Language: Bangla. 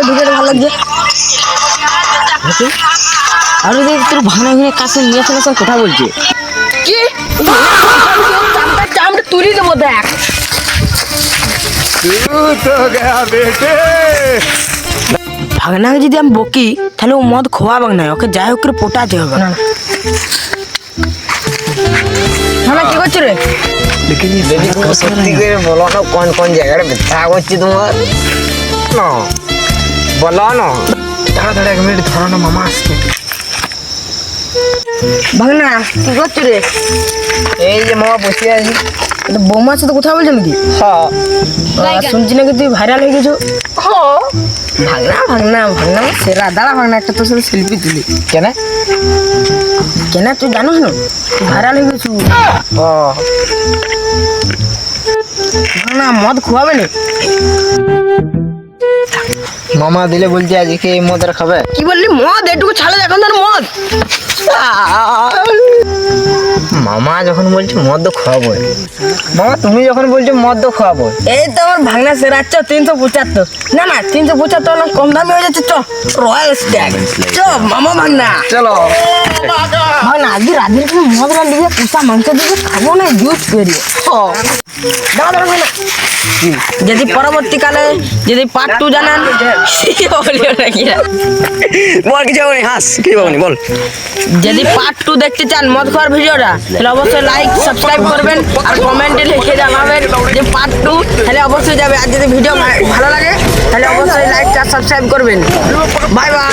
ভিডিওটা ভালো লাগছে। আর দেখ তোর ভাঙনা ঘুরে কাছে নিয়ে আসলে সব কথা বলছে কি চামড়া তুলি দেবো দেখ ভাগনাকে যদি আমি বকি তাহলে ও মদ খোয়াবাক না, ওকে যাই হোক করে পোটাতে হবে। না কি করছো রে? সত্যি করে বলো না কোন কোন জায়গায় ব্যথা করছে তোমার, বলো না। তাড়াতাড়ি 1 মিনিট ধরো না, মামা আসছে। ভাগনা কি করছো রে? এই যে মামা বসে আছি। বৌমার সাথে কথা বলছো নাকি? শুনছি নাকি তুই ভাইরাল হয়ে গেছো। ভাগনা ভাগনা ভাগনা সেরা। দাঁড়া ভাগনা একটা তোর সাথে সেলফি তুলি। কেন কেন তুই জানোস না ভাইরাল হয়ে গেছু? ভাগনা মদ খোয়াবে না? মামা দিলে বলছে আজকে এই মদ আর খাবে। কি বললি? মদ এটুকু ছাড়ে এখন তোর মদ। মামা যখন বলছে মদ তো খাওয়াবো, মামা তুমি যখন বলছো মদ তো খাওয়াবো। এই তো আমার ভাগনা সেরা। 375 না না 375 না, কম দামে হয়ে যাচ্ছে। রয়্যাল স্ট্যাগ মামা ভাগনা চলো ভাগনা আজকে রাতের কোনো মদ না দিবে, কুসা মাংস দিবে, খাবো না জুস করি। দাঁড়া দাঁড়া ভাগনা, যদি পরবর্তীকালে যদি পার্ট 2 জানান বল কিছু হবে হাস কি বলনি বল। যদি পার্ট 2 দেখতে চান মদ খাওয়ার ভিডিওটা, তাহলে অবশ্যই লাইক সাবস্ক্রাইব করবেন আর কমেন্টে লিখে জানাবেন যে পার্ট 2, তাহলে অবশ্যই যাবে। আর যদি ভিডিও ভালো লাগে তাহলে অবশ্যই লাইক আর সাবস্ক্রাইব করবেন। Bye bye.